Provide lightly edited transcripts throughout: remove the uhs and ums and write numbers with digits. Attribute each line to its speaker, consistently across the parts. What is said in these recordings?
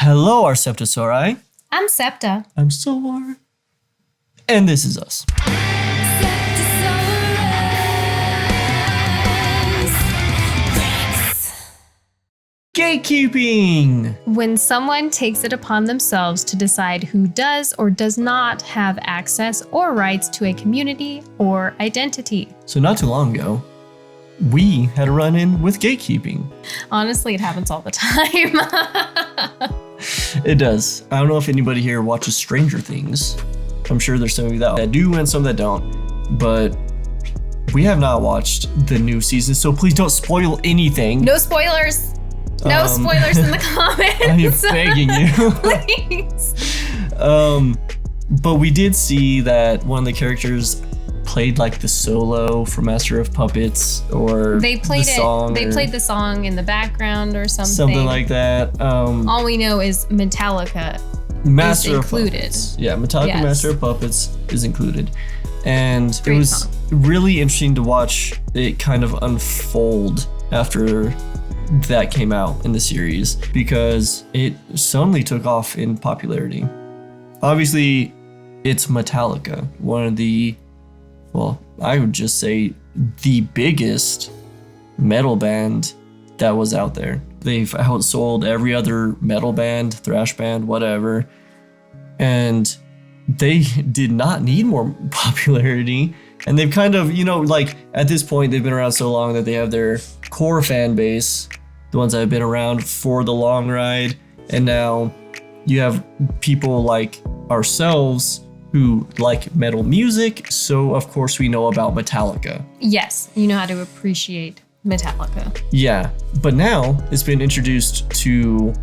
Speaker 1: Hello, our SeptaSOAREous.
Speaker 2: I'm Septa.
Speaker 1: I'm Soar. And this is us. Gatekeeping!
Speaker 2: When someone takes it upon themselves to decide who does or does not have access or rights to a community or identity.
Speaker 1: So not too long ago, we had a run-in with gatekeeping.
Speaker 2: Honestly, it happens all the time.
Speaker 1: It does. I don't know if anybody here watches Stranger Things. I'm sure there's some of you that do and some that don't. But we have not watched the new season, so please don't spoil anything.
Speaker 2: No spoilers. No spoilers in the comments.
Speaker 1: I am begging you.
Speaker 2: Please.
Speaker 1: But we did see that one of the characters played like the solo for Master of Puppets, or
Speaker 2: they played
Speaker 1: the song.
Speaker 2: They played the song in the background or something.
Speaker 1: Something like that.
Speaker 2: All we know is Metallica
Speaker 1: Master
Speaker 2: is included.
Speaker 1: Of Puppets. Yeah, Metallica
Speaker 2: Yes.
Speaker 1: Master of Puppets is included. And
Speaker 2: Great
Speaker 1: it was
Speaker 2: song.
Speaker 1: really interesting to watch it kind of unfold after that came out in the series, because it suddenly took off in popularity. Obviously, it's Metallica, one of the, well, I would just say the biggest metal band that was out there. They've outsold every other metal band, thrash band, whatever. And they did not need more popularity. And they've kind of, like at this point, they've been around so long that they have their core fan base, the ones that have been around for the long ride. And now you have people like ourselves who like metal music. So of course we know about Metallica.
Speaker 2: Yes, you know how to appreciate Metallica.
Speaker 1: Yeah, but now it's been introduced to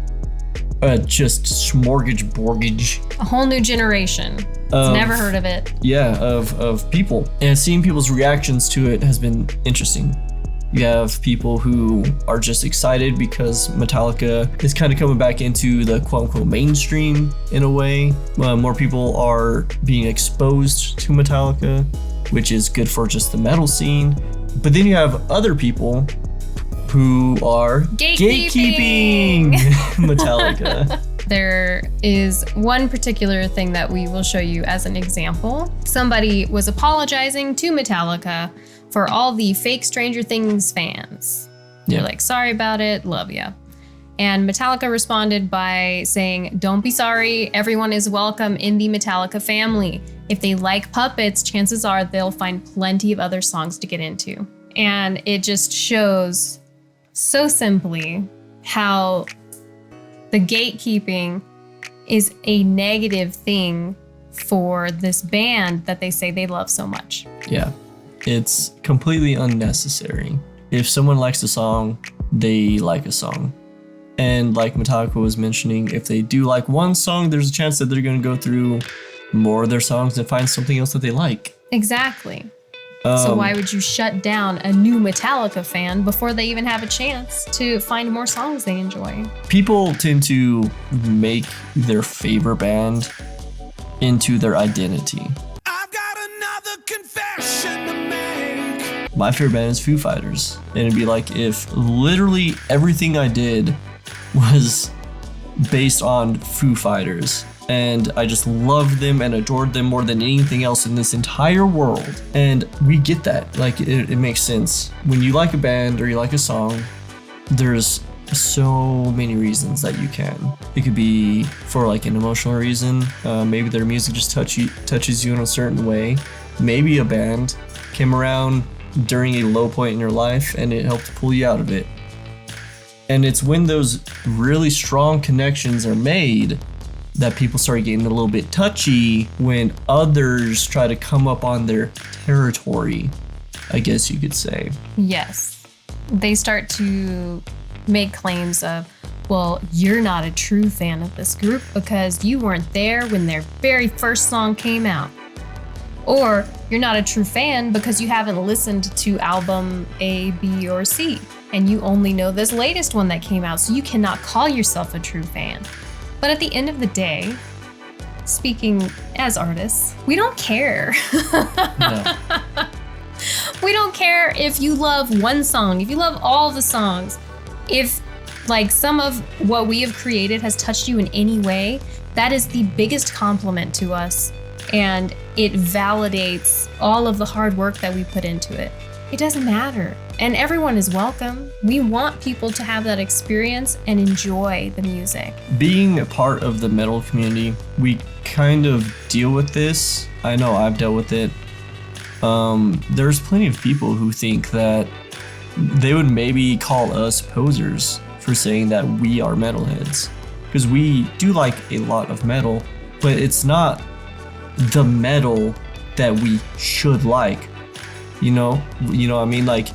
Speaker 1: just smorgasbord.
Speaker 2: A whole new generation. Never heard of it.
Speaker 1: Yeah, of people. And seeing people's reactions to it has been interesting. You have people who are just excited because Metallica is kind of coming back into the quote-unquote mainstream in a way. More people are being exposed to Metallica, which is good for just the metal scene. But then you have other people who are gatekeeping Metallica.
Speaker 2: There is one particular thing that we will show you as an example. Somebody was apologizing to Metallica for all the fake Stranger Things fans.
Speaker 1: Yeah.
Speaker 2: They're like, sorry about it, love ya. And Metallica responded by saying, don't be sorry, everyone is welcome in the Metallica family. If they like puppets, chances are they'll find plenty of other songs to get into. And it just shows so simply how the gatekeeping is a negative thing for this band that they say they love so much.
Speaker 1: Yeah, it's completely unnecessary. If someone likes a song, they like a song. And like Metallica was mentioning, if they do like one song, there's a chance that they're going to go through more of their songs and find something else that they like.
Speaker 2: Exactly. So why would you shut down a new Metallica fan before they even have a chance to find more songs they enjoy?
Speaker 1: People tend to make their favorite band into their identity.
Speaker 3: I've got another confession to make.
Speaker 1: My favorite band is Foo Fighters. And it'd be like if literally everything I did was based on Foo Fighters. And I just loved them and adored them more than anything else in this entire world. And we get that. Like, it makes sense. When you like a band or you like a song, there's so many reasons that you can. It could be for like an emotional reason. Maybe their music just touches you in a certain way. Maybe a band came around during a low point in your life and it helped pull you out of it. And it's when those really strong connections are made that people start getting a little bit touchy when others try to come up on their territory, I guess you could say.
Speaker 2: Yes. They start to make claims of, well, you're not a true fan of this group because you weren't there when their very first song came out. Or you're not a true fan because you haven't listened to album A, B, or C, and you only know this latest one that came out, so you cannot call yourself a true fan. But at the end of the day, speaking as artists, we don't care.
Speaker 1: No.
Speaker 2: We don't care if you love one song, if you love all the songs. If like some of what we have created has touched you in any way, that is the biggest compliment to us. And it validates all of the hard work that we put into it. It doesn't matter. And everyone is welcome. We want people to have that experience and enjoy the music.
Speaker 1: Being a part of the metal community, we kind of deal with this. I know I've dealt with it. There's plenty of people who think that they would maybe call us posers for saying that we are metalheads. Because we do like a lot of metal, but it's not the metal that we should like. You know what I mean? Like,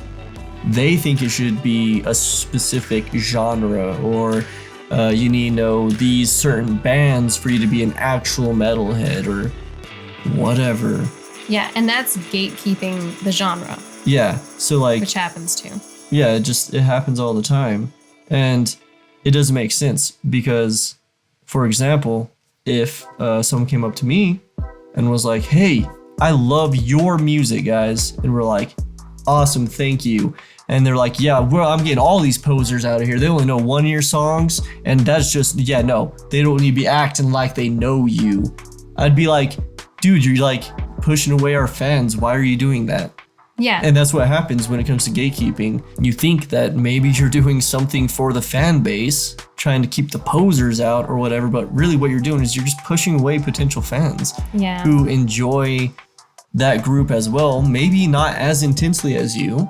Speaker 1: they think it should be a specific genre, or you need to know these certain bands for you to be an actual metalhead, or whatever.
Speaker 2: Yeah, and that's gatekeeping the genre.
Speaker 1: Yeah, so like,
Speaker 2: which happens too.
Speaker 1: Yeah, it happens all the time. And it doesn't make sense because, for example, if someone came up to me and was like, hey, I love your music, guys. And we're like, awesome, thank you. And they're like, yeah, I'm getting all these posers out of here. They only know 1 year songs. And that's just, yeah, no, they don't need to be acting like they know you. I'd be like, dude, you're like pushing away our fans. Why are you doing that?
Speaker 2: Yeah.
Speaker 1: And that's what happens when it comes to gatekeeping. You think that maybe you're doing something for the fan base, trying to keep the posers out or whatever, but really what you're doing is you're just pushing away potential fans who enjoy that group as well. Maybe not as intensely as you,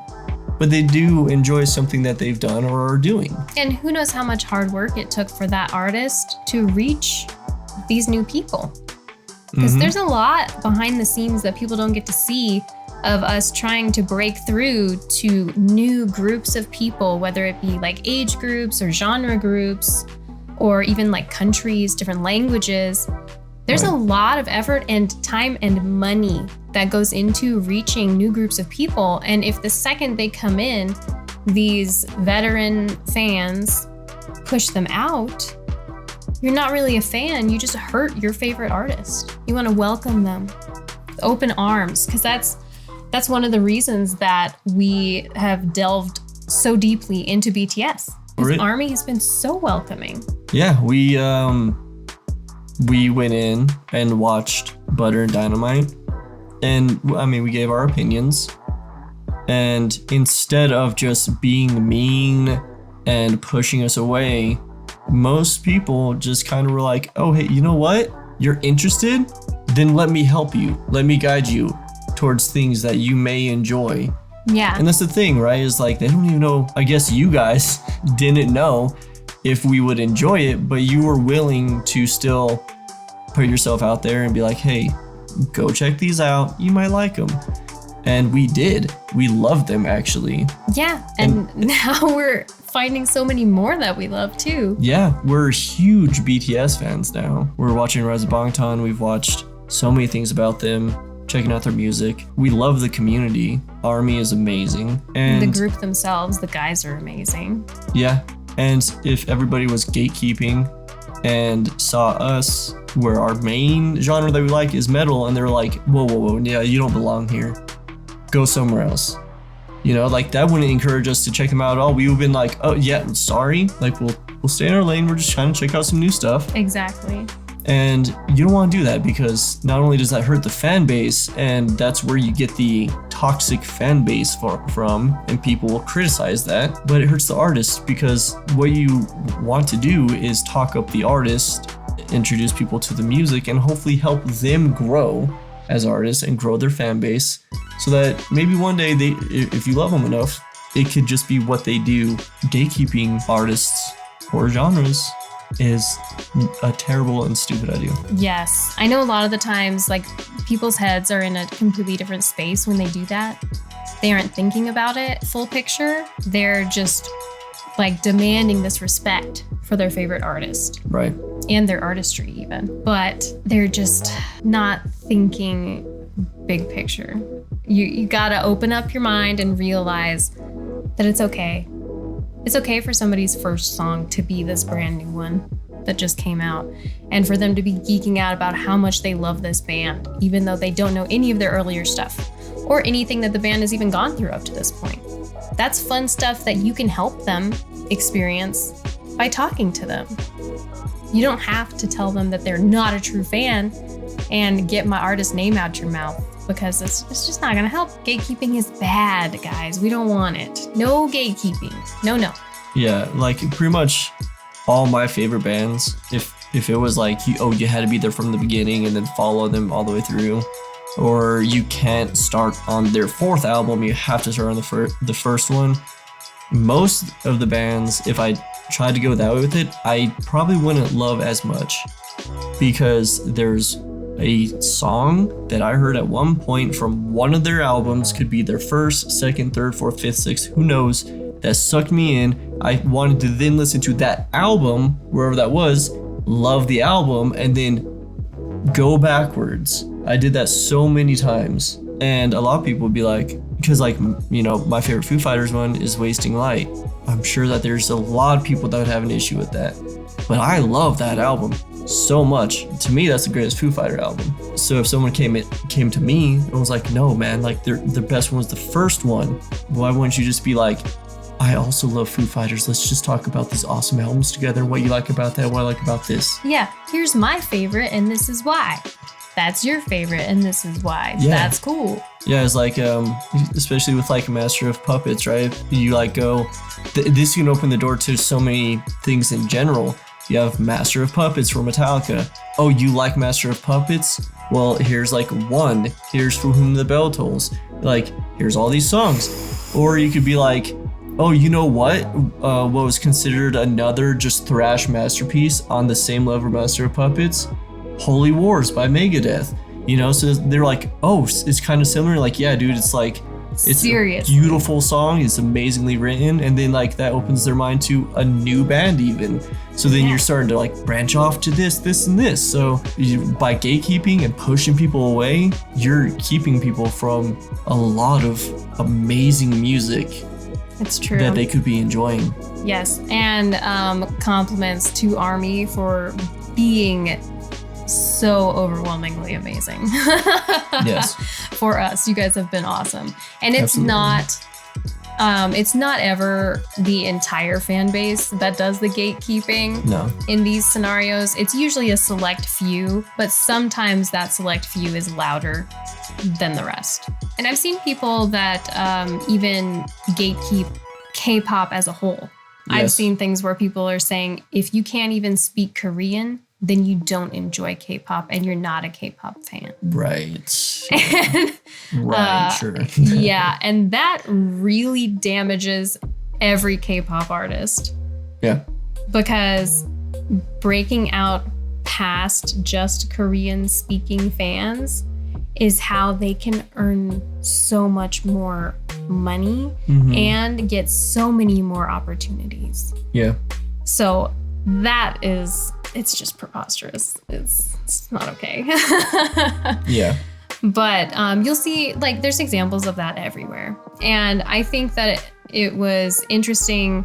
Speaker 1: but they do enjoy something that they've done or are doing.
Speaker 2: And who knows how much hard work it took for that artist to reach these new people. Because there's a lot behind the scenes that people don't get to see of us trying to break through to new groups of people, whether it be like age groups or genre groups, or even like countries, different languages. There's a lot of effort and time and money that goes into reaching new groups of people. And if the second they come in, these veteran fans push them out, you're not really a fan. You just hurt your favorite artist. You want to welcome them with open arms, because that's one of the reasons that we have delved so deeply into BTS. Because ARMY has been so welcoming.
Speaker 1: Yeah, we went in and watched Butter and Dynamite, and I mean, we gave our opinions. And instead of just being mean and pushing us away, most people just kind of were like, oh, hey, you know what? You're interested? Then let me help you. Let me guide you towards things that you may enjoy.
Speaker 2: Yeah.
Speaker 1: And that's the thing, right? Is like, they don't even know, I guess you guys didn't know if we would enjoy it, but you were willing to still put yourself out there and be like, hey, go check these out. You might like them. And we did. We loved them, actually.
Speaker 2: Yeah. And now we're finding so many more that we love too.
Speaker 1: Yeah. We're huge BTS fans now. We're watching Rise of Bangtan. We've watched so many things about them, checking out their music. We love the community. ARMY is amazing. And
Speaker 2: the group themselves, the guys are amazing.
Speaker 1: Yeah. And if everybody was gatekeeping and saw us, where our main genre that we like is metal, and they're like, whoa, yeah, you don't belong here. Go somewhere else. You know, like, that wouldn't encourage us to check them out at all. We would have been like, oh yeah, sorry. Like, we'll stay in our lane. We're just trying to check out some new stuff.
Speaker 2: Exactly.
Speaker 1: And you don't want to do that, because not only does that hurt the fan base, and that's where you get the toxic fan base from, and people will criticize that, but it hurts the artist, because what you want to do is talk up the artist, introduce people to the music, and hopefully help them grow as artists and grow their fan base, so that maybe one day, if you love them enough, it could just be what they do. Gatekeeping artists or genres is a terrible and stupid idea.
Speaker 2: Yes. I know a lot of the times, like, people's heads are in a completely different space when they do that. They aren't thinking about it full picture. They're just like demanding this respect for their favorite artist.
Speaker 1: Right.
Speaker 2: And their artistry even. But they're just not thinking big picture. You gotta open up your mind and realize that it's okay. It's okay for somebody's first song to be this brand new one. that just came out, and for them to be geeking out about how much they love this band, even though they don't know any of their earlier stuff or anything that the band has even gone through up to this point. That's fun stuff that you can help them experience by talking to them. You don't have to tell them that they're not a true fan and get my artist name out your mouth, because it's just not gonna help. Gatekeeping is bad, guys. We don't want it. No gatekeeping. No.
Speaker 1: Yeah, like pretty much all my favorite bands, if it was like, you had to be there from the beginning and then follow them all the way through, or you can't start on their fourth album, you have to start on the first one. Most of the bands, if I tried to go that way with it, I probably wouldn't love as much, because there's a song that I heard at one point from one of their albums, could be their first, second, third, fourth, fifth, sixth, who knows, that sucked me in. I wanted to then listen to that album, wherever that was, love the album, and then go backwards. I did that so many times. And a lot of people would be like, because like, my favorite Foo Fighters one is Wasting Light. I'm sure that there's a lot of people that would have an issue with that. But I love that album so much. To me, that's the greatest Foo Fighter album. So if someone came to me and was like, no man, like the best one was the first one, why wouldn't you just be like, I also love Foo Fighters, let's just talk about these awesome albums together, what you like about that, what I like about this.
Speaker 2: Yeah, here's my favorite and this is why. That's your favorite and this is why.
Speaker 1: Yeah.
Speaker 2: That's cool.
Speaker 1: Yeah, it's like, especially with like Master of Puppets, right? You like go, this can open the door to so many things in general. You have Master of Puppets for Metallica. Oh, you like Master of Puppets? Well, here's like one. Here's For Whom the Bell Tolls. Like, here's all these songs. Or you could be like, oh, you know what? What was considered another just thrash masterpiece on the same level of Master of Puppets? Holy Wars by Megadeth. So they're like, oh, it's kind of similar. Like, yeah, dude, it's like, it's
Speaker 2: serious.
Speaker 1: A beautiful song. It's amazingly written. And then like that opens their mind to a new band even. So then you're starting to like branch off to this, and this. So by gatekeeping and pushing people away, you're keeping people from a lot of amazing music.
Speaker 2: It's true.
Speaker 1: That they could be enjoying.
Speaker 2: Yes. And compliments to Army for being so overwhelmingly amazing.
Speaker 1: Yes.
Speaker 2: For us, you guys have been awesome. And it's
Speaker 1: Absolutely.
Speaker 2: it's not ever the entire fan base that does the gatekeeping.
Speaker 1: No.
Speaker 2: In these scenarios, it's usually a select few, but sometimes that select few is louder than the rest. And I've seen people that even gatekeep K-pop as a whole. Yes. I've seen things where people are saying, if you can't even speak Korean, then you don't enjoy K-pop and you're not a K-pop fan.
Speaker 1: Right.
Speaker 2: And,
Speaker 1: right, sure.
Speaker 2: Yeah, and that really damages every K-pop artist.
Speaker 1: Yeah.
Speaker 2: Because breaking out past just Korean-speaking fans is how they can earn so much more money and get so many more opportunities.
Speaker 1: Yeah.
Speaker 2: So that is, it's just preposterous. It's not okay.
Speaker 1: Yeah.
Speaker 2: But you'll see, like, there's examples of that everywhere. And I think that it was interesting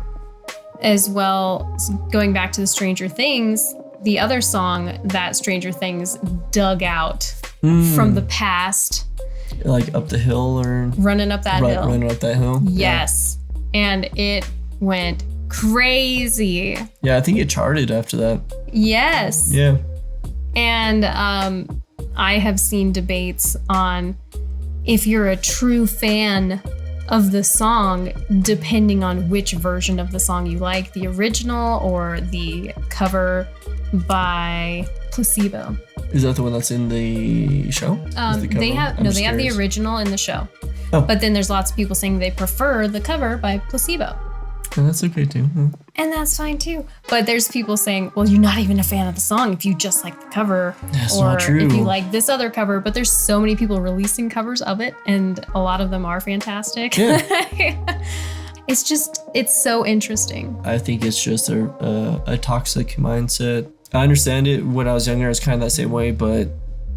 Speaker 2: as well, going back to the Stranger Things, the other song that Stranger Things dug out from the past.
Speaker 1: Like Up the Hill or...
Speaker 2: Running Up That Hill.
Speaker 1: Running Up That Hill?
Speaker 2: Yes. Yeah. And it went crazy.
Speaker 1: Yeah, I think it charted after that.
Speaker 2: Yes.
Speaker 1: Yeah.
Speaker 2: And I have seen debates on if you're a true fan of the song, depending on which version of the song you like, the original or the cover by Placebo.
Speaker 1: Is that the one that's in the show?
Speaker 2: They have the original in the show.
Speaker 1: Oh.
Speaker 2: But then there's lots of people saying they prefer the cover by Placebo.
Speaker 1: And that's okay too.
Speaker 2: And that's fine too. But there's people saying, well, you're not even a fan of the song if you just like the cover.
Speaker 1: That's
Speaker 2: or
Speaker 1: not true.
Speaker 2: If you like this other cover. But there's so many people releasing covers of it, and a lot of them are fantastic.
Speaker 1: Yeah.
Speaker 2: It's so interesting.
Speaker 1: I think it's just a toxic mindset. I understand it. When I was younger, I was kind of that same way, but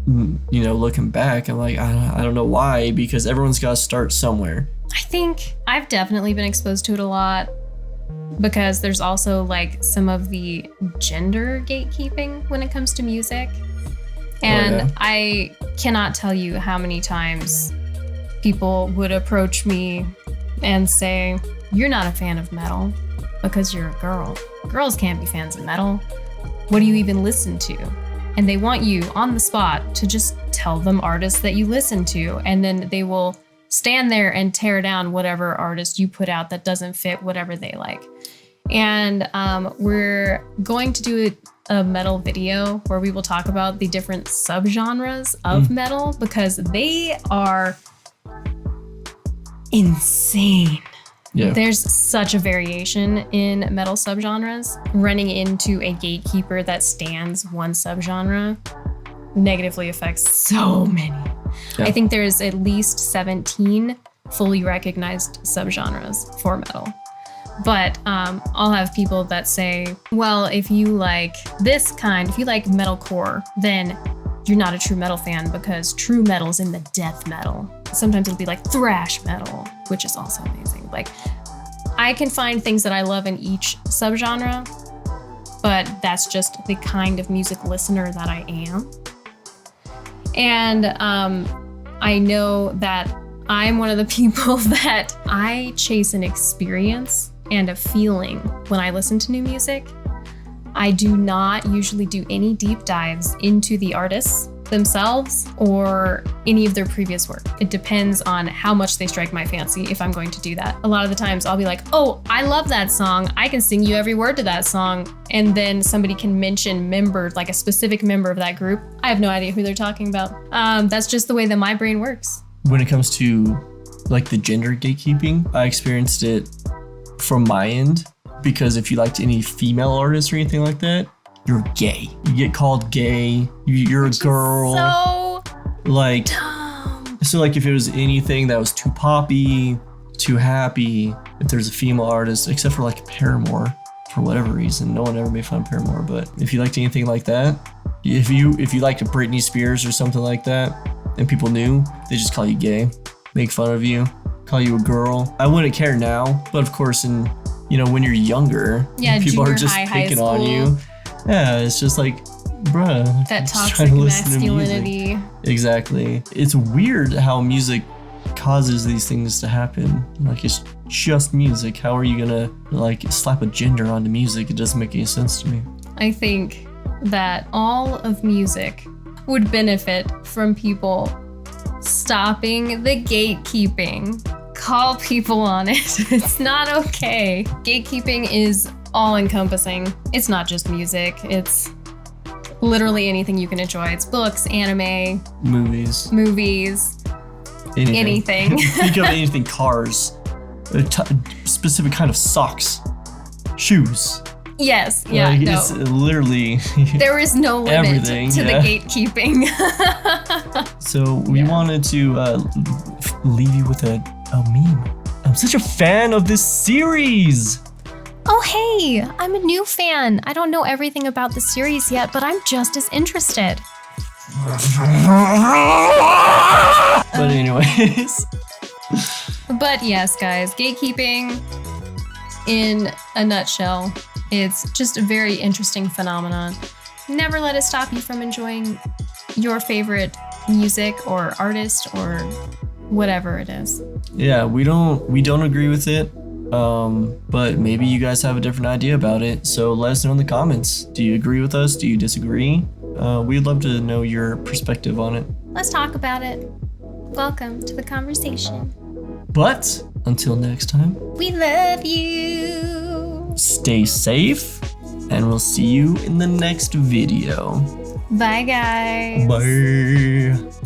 Speaker 1: looking back, I'm like, I don't know why, because everyone's got to start somewhere.
Speaker 2: I think I've definitely been exposed to it a lot because there's also like some of the gender gatekeeping when it comes to music. And
Speaker 1: yeah.
Speaker 2: I cannot tell you how many times people would approach me and say, "You're not a fan of metal because you're a girl. Girls can't be fans of metal. What do you even listen to?" And they want you on the spot to just tell them artists that you listen to, and then they will stand there and tear down whatever artist you put out that doesn't fit whatever they like. And we're going to do a metal video where we will talk about the different subgenres of metal, because they are insane.
Speaker 1: Yeah.
Speaker 2: There's such a variation in metal subgenres. Running into a gatekeeper that stands one subgenre negatively affects so many.
Speaker 1: Yeah.
Speaker 2: I think there's at least 17 fully recognized subgenres for metal. But I'll have people that say, well, if you like this kind, if you like metalcore, then you're not a true metal fan because true metal's in the death metal. Sometimes it'll be like thrash metal, which is also amazing. Like, I can find things that I love in each subgenre, but that's just the kind of music listener that I am. And I know that I'm one of the people that I chase an experience and a feeling when I listen to new music. I do not usually do any deep dives into the artists themselves or any of their previous work. It depends on how much they strike my fancy if I'm going to do that. A lot of the times I'll be like, "Oh, I love that song. I can sing you every word to that song." And then somebody can mention members, like a specific member of that group. I have no idea who they're talking about. That's just the way that my brain works.
Speaker 1: When it comes to like the gender gatekeeping, I experienced it from my end, because if you liked any female artists or anything like that, you're gay. You get called gay. You're a girl.
Speaker 2: So
Speaker 1: like
Speaker 2: dumb.
Speaker 1: So like if it was anything that was too poppy, too happy, if there's a female artist, except for like Paramore, for whatever reason, no one ever made fun of Paramore, but if you liked anything like that, if you liked Britney Spears or something like that, and people knew, they just call you gay, make fun of you, call you a girl. I wouldn't care now, but of course, when you're younger,
Speaker 2: Yeah,
Speaker 1: people are
Speaker 2: junior
Speaker 1: just
Speaker 2: high
Speaker 1: picking on you. Yeah, it's just like, bruh.
Speaker 2: That
Speaker 1: I'm just
Speaker 2: toxic
Speaker 1: trying to listen to music.
Speaker 2: masculinity.
Speaker 1: Exactly. It's weird how music causes these things to happen. Like, it's just music. How are you gonna like slap a gender onto music? It doesn't make any sense to me.
Speaker 2: I think that all of music would benefit from people stopping the gatekeeping. Call people on it. It's not okay. Gatekeeping is all-encompassing. It's not just music. It's literally anything you can enjoy. It's books, anime,
Speaker 1: Movies.
Speaker 2: Anything.
Speaker 1: Think of anything. Cars. A specific kind of socks. Shoes.
Speaker 2: Yes. Yeah.
Speaker 1: Like,
Speaker 2: No.
Speaker 1: it's literally
Speaker 2: There is no limit
Speaker 1: everything,
Speaker 2: to
Speaker 1: yeah.
Speaker 2: the gatekeeping.
Speaker 1: So we wanted to leave you with a meme. I'm such a fan of this series.
Speaker 2: Oh, hey, I'm a new fan. I don't know everything about the series yet, but I'm just as interested.
Speaker 1: But anyways.
Speaker 2: But yes, guys, gatekeeping in a nutshell, it's just a very interesting phenomenon. Never let it stop you from enjoying your favorite music or artist or whatever it is.
Speaker 1: Yeah, we don't agree with it. But maybe you guys have a different idea about it. So let us know in the comments. Do you agree with us? Do you disagree? We'd love to know your perspective on it.
Speaker 2: Let's talk about it. Welcome to the conversation.
Speaker 1: But until next time,
Speaker 2: We love you.
Speaker 1: stay safe, and we'll see you in the next video.
Speaker 2: Bye, guys.
Speaker 1: Bye.